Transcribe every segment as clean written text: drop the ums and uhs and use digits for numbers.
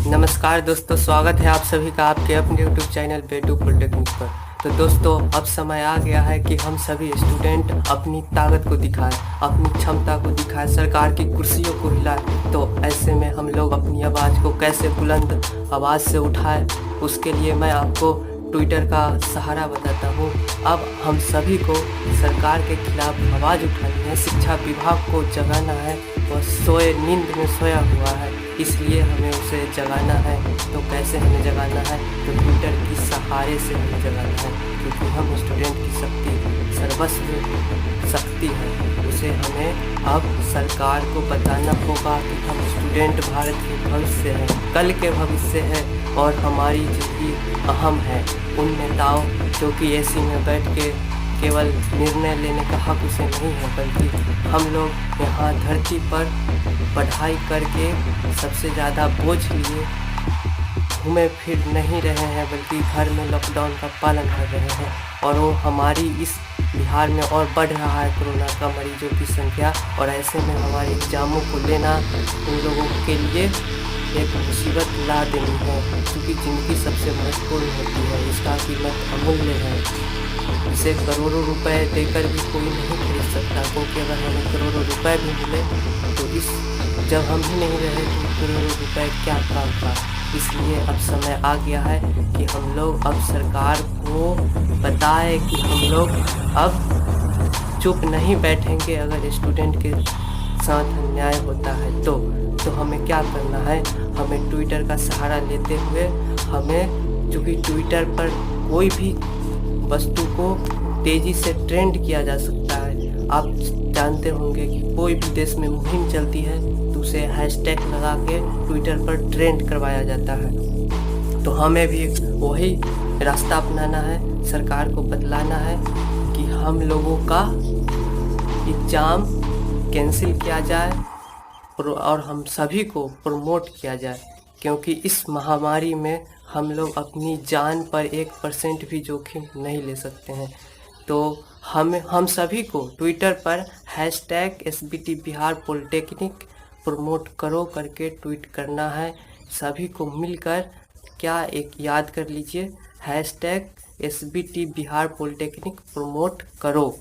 नमस्कार दोस्तों, स्वागत है आप सभी का आपके अपने YouTube चैनल बेटू पॉलिटेक्निक पर। तो दोस्तों, अब समय आ गया है कि हम सभी स्टूडेंट अपनी ताकत को दिखाएं, अपनी क्षमता को दिखाएं, सरकार की कुर्सियों को हिलाएं। तो ऐसे में हम लोग अपनी आवाज़ को कैसे बुलंद आवाज़ से उठाएं, उसके लिए मैं आपको ट्विटर का सहारा बताता हूँ। अब हम सभी को सरकार के खिलाफ आवाज़ उठानी है, शिक्षा विभाग को जगाना है। वह नींद में सोया हुआ है, इसलिए हमें उसे जगाना है। तो कैसे हमें जगाना है? तो ट्विटर की सहारे से हमें जगाना है, क्योंकि हम स्टूडेंट की शक्ति सर्वस्व शक्ति है। उसे हमें अब सरकार को बताना होगा कि हम स्टूडेंट भारत के भविष्य हैं, कल के भविष्य हैं, और हमारी ज़िंदगी अहम है। उन नेताओं जो कि एसी में बैठ के केवल निर्णय लेने का हक उसे नहीं है, बल्कि हम लोग यहाँ धरती पर पढ़ाई करके सबसे ज़्यादा बोझ लिए घूमे फिर नहीं रहे हैं, बल्कि घर में लॉकडाउन का पालन कर रहे हैं। और वो हमारी इस बिहार में और बढ़ रहा है कोरोना का मरीजों की संख्या, और ऐसे में हमारे एग्ज़ामों को लेना उन लोगों के लिए एक मुसीबत ला देनी है, क्योंकि ज़िंदगी सबसे महत्वपूर्ण होती है, इसका कीमत अमूल्य है। इसे करोड़ों रुपए देकर भी कोई नहीं खरीद सकता, क्योंकि अगर हमें करोड़ों रुपए भी मिले तो जब हम ही नहीं रहे तो करोड़ों रुपए क्या काम का। इसलिए अब समय आ गया है कि हम लोग अब सरकार को बताएं कि हम लोग अब चुप नहीं बैठेंगे। अगर स्टूडेंट के साथ अन्याय होता है तो हमें क्या करना है? हमें ट्विटर का सहारा लेते हुए हमें, चूँकि ट्विटर पर कोई भी वस्तु को तेज़ी से ट्रेंड किया जा सकता है। आप जानते होंगे कि कोई भी देश में मुहिम चलती है तो उसे हैशटैग लगा के ट्विटर पर ट्रेंड करवाया जाता है। तो हमें भी वही रास्ता अपनाना है, सरकार को बतलाना है कि हम लोगों का एग्ज़ाम कैंसिल किया जाए और हम सभी को प्रमोट किया जाए, क्योंकि इस महामारी में हम लोग अपनी जान पर 1% भी जोखिम नहीं ले सकते हैं। तो हम सभी को ट्विटर पर hashtag SBT Bihar polytechnic promote करो करके ट्वीट करना है। सभी को मिलकर क्या एक याद कर लीजिए, hashtag SBT Bihar polytechnic promote करो,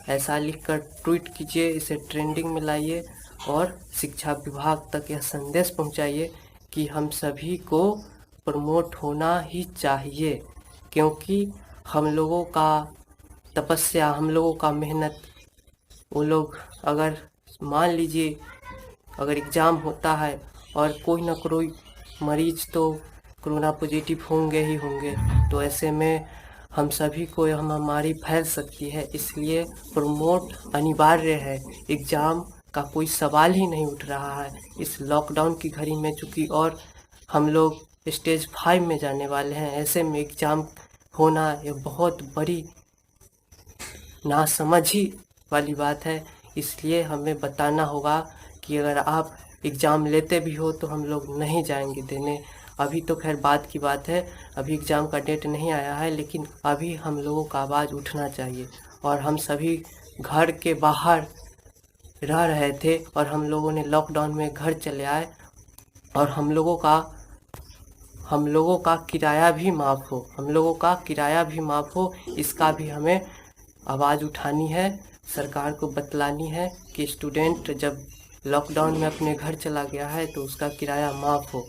ऐसा लिखकर ट्वीट कीजिए, इसे ट्रेंडिंग में लाइए और शिक्षा विभाग तक यह संदेश पहुंचाइए कि हम सभी को प्रमोट होना ही चाहिए, क्योंकि हम लोगों का तपस्या, हम लोगों का मेहनत, वो लोग अगर मान लीजिए अगर एग्ज़ाम होता है और कोई ना कोई मरीज तो कोरोना पॉजिटिव होंगे ही होंगे, तो ऐसे में हम सभी को यह महामारी फैल सकती है। इसलिए प्रमोट अनिवार्य है। एग्ज़ाम का कोई सवाल ही नहीं उठ रहा है इस लॉकडाउन की घड़ी में, चूँकि और हम लोग स्टेज 5 में जाने वाले हैं। ऐसे में एग्ज़ाम होना ये बहुत बड़ी नासमझी वाली बात है। इसलिए हमें बताना होगा कि अगर आप एग्ज़ाम लेते भी हो तो हम लोग नहीं जाएंगे देने। अभी तो खैर बात की बात है, अभी एग्ज़ाम का डेट नहीं आया है, लेकिन अभी हम लोगों का आवाज़ उठना चाहिए। और हम सभी घर के बाहर रह रहे थे और हम लोगों ने लॉकडाउन में घर चले आए, और हम लोगों का किराया भी माफ़ हो, इसका भी हमें आवाज़ उठानी है, सरकार को बतलानी है कि स्टूडेंट जब लॉकडाउन में अपने घर चला गया है तो उसका किराया माफ़ हो।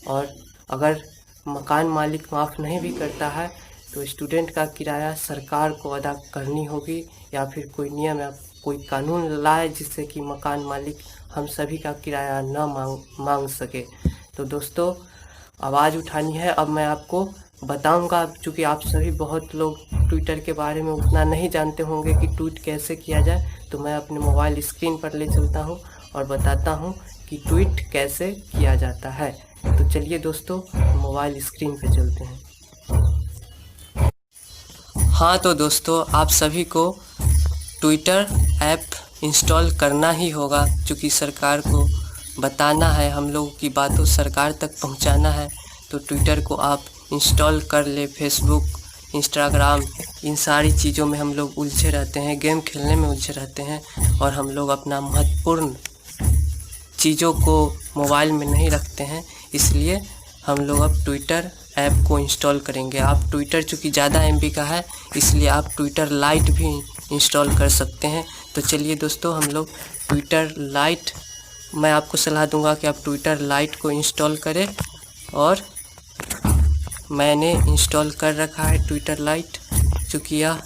और अगर मकान मालिक माफ़ नहीं भी करता है तो स्टूडेंट का किराया सरकार को अदा करनी होगी, या फिर कोई नियम या कोई कानून लाए जिससे कि मकान मालिक हम सभी का किराया न मांग सके। तो दोस्तों, आवाज़ उठानी है। अब मैं आपको बताऊंगा, चूँकि आप सभी बहुत लोग ट्विटर के बारे में उतना नहीं जानते होंगे कि ट्वीट कैसे किया जाए, तो मैं अपने मोबाइल स्क्रीन पर ले चलता हूं और बताता हूं कि ट्वीट कैसे किया जाता है। तो चलिए दोस्तों, मोबाइल स्क्रीन पे चलते हैं। हाँ तो दोस्तों, आप सभी को ट्विटर ऐप इंस्टॉल करना ही होगा, क्योंकि सरकार को बताना है, हम लोगों की बातों सरकार तक पहुंचाना है। तो ट्विटर को आप इंस्टॉल कर ले। फेसबुक, इंस्टाग्राम, इन सारी चीज़ों में हम लोग उलझे रहते हैं, गेम खेलने में उलझे रहते हैं, और हम लोग अपना महत्वपूर्ण चीज़ों को मोबाइल में नहीं रखते हैं। इसलिए हम लोग अब ट्विटर ऐप को इंस्टॉल करेंगे। आप ट्विटर चूँकि ज़्यादा MB का है इसलिए आप ट्विटर लाइट भी इंस्टॉल कर सकते हैं। तो चलिए दोस्तों, हम लोग ट्विटर लाइट, मैं आपको सलाह दूंगा कि आप ट्विटर लाइट को इंस्टॉल करें, और मैंने इंस्टॉल कर रखा है ट्विटर लाइट। चूँकि यह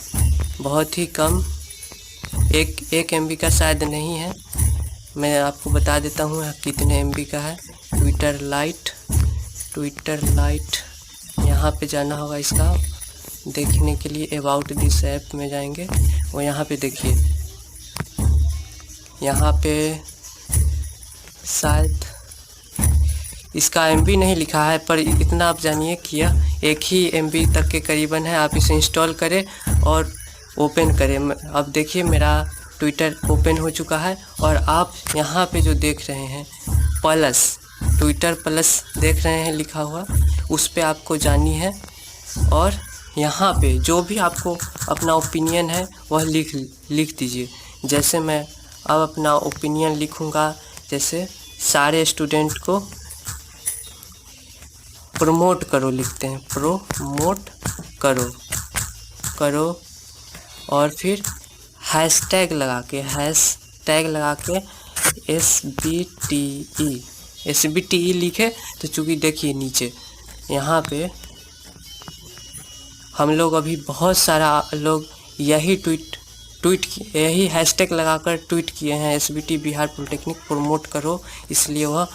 बहुत ही कम एक MB का शायद नहीं है, मैं आपको बता देता हूँ कितने MB का है। ट्विटर लाइट यहाँ पे जाना होगा। इसका देखने के लिए अबाउट दिस ऐप में जाएंगे और यहाँ पे देखिए, यहाँ पे शायद इसका MB नहीं लिखा है, पर इतना आप जानिए कि यह 1 ही MB तक के करीबन है। आप इसे इंस्टॉल करें और ओपन करें। अब देखिए मेरा ट्विटर ओपन हो चुका है, और आप यहाँ पे जो देख रहे हैं प्लस, ट्विटर प्लस देख रहे हैं लिखा हुआ, उस पे आपको जानी है, और यहाँ पे जो भी आपको अपना ओपिनियन है वह लिख दीजिए। जैसे मैं अब अपना ओपिनियन लिखूँगा, जैसे सारे स्टूडेंट को प्रमोट करो लिखते हैं, प्रमोट करो और फिर हैशटैग लगा के SBTE लिखे। तो चूँकि देखिए नीचे यहाँ पे हम लोग अभी बहुत सारा लोग यही यही हैशटैग लगाकर ट्वीट किए हैं, SBT बिहार पॉलिटेक्निक प्रमोट करो, इसलिए वह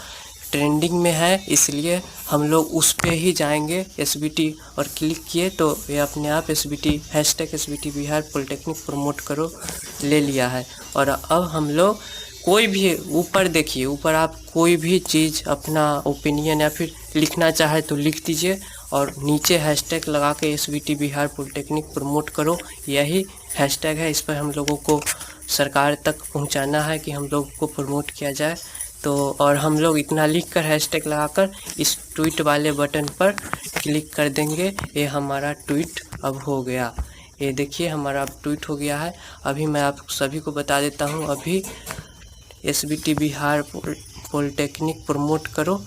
ट्रेंडिंग में है। इसलिए हम लोग उस पे ही जाएंगे SBT और क्लिक किए तो ये अपने आप hashtag SBT Bihar polytechnic promote करो ले लिया है। और अब हम लोग कोई भी ऊपर देखिए, ऊपर आप कोई भी चीज़ अपना ओपिनियन या फिर लिखना चाहे तो लिख दीजिए, और नीचे हैशटैग लगा के SBT बिहार पॉलिटेक्निक प्रमोट करो, यही हैशटैग है। इस पर हम लोगों को सरकार तक पहुंचाना है कि हम लोग को प्रमोट किया जाए। तो और हम लोग इतना लिखकर हैशटैग लगाकर इस ट्वीट वाले बटन पर क्लिक कर देंगे। ये हमारा ट्वीट अब हो गया। ये देखिए हमारा अब ट्वीट हो गया है। अभी मैं आप सभी को बता देता हूँ, अभी SBT बिहार पॉलिटेक्निक प्रमोट करो,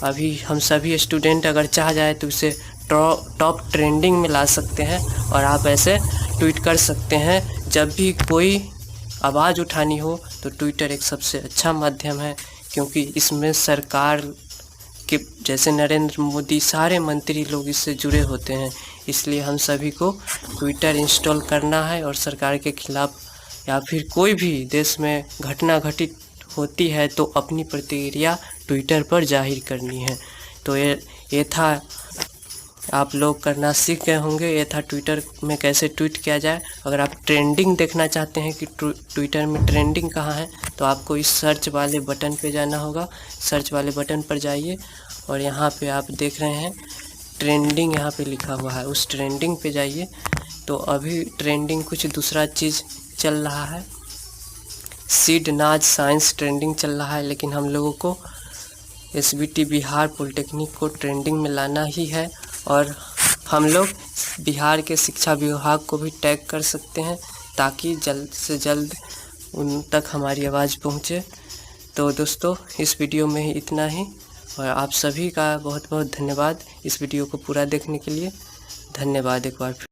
अभी हम सभी स्टूडेंट अगर चाह जाए तो इसे टॉप ट्रेंडिंग में ला सकते हैं, और आप ऐसे ट्वीट कर सकते हैं। जब भी कोई आवाज़ उठानी हो तो ट्विटर एक सबसे अच्छा माध्यम है, क्योंकि इसमें सरकार के जैसे नरेंद्र मोदी सारे मंत्री लोग इससे जुड़े होते हैं। इसलिए हम सभी को ट्विटर इंस्टॉल करना है, और सरकार के खिलाफ़ या फिर कोई भी देश में घटना घटित होती है तो अपनी प्रतिक्रिया ट्विटर पर जाहिर करनी है। तो ये था, आप लोग करना सीख गए होंगे, ये था ट्विटर में कैसे ट्वीट किया जाए। अगर आप ट्रेंडिंग देखना चाहते हैं कि ट्विटर में ट्रेंडिंग कहाँ है, तो आपको इस सर्च वाले बटन पे जाना होगा। सर्च वाले बटन पर जाइए और यहाँ पे आप देख रहे हैं ट्रेंडिंग, यहाँ पे लिखा हुआ है, उस ट्रेंडिंग पे जाइए। तो अभी ट्रेंडिंग कुछ दूसरा चीज़ चल रहा है, सीड नाज साइंस ट्रेंडिंग चल रहा है, लेकिन हम लोगों को SBT बिहार पॉलिटेक्निक को ट्रेंडिंग में लाना ही है। और हम लोग बिहार के शिक्षा विभाग को भी टैग कर सकते हैं, ताकि जल्द से जल्द उन तक हमारी आवाज़ पहुँचे। तो दोस्तों, इस वीडियो में ही इतना ही, और आप सभी का बहुत बहुत धन्यवाद इस वीडियो को पूरा देखने के लिए। धन्यवाद एक बार।